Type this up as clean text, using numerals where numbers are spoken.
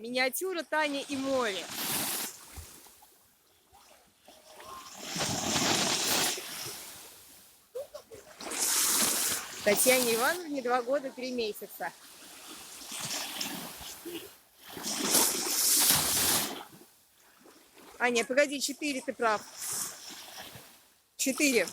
Миниатюра Таня и море. Татьяне Ивановне 2 года 3 месяца. А, нет, погоди, 4, ты прав. 4.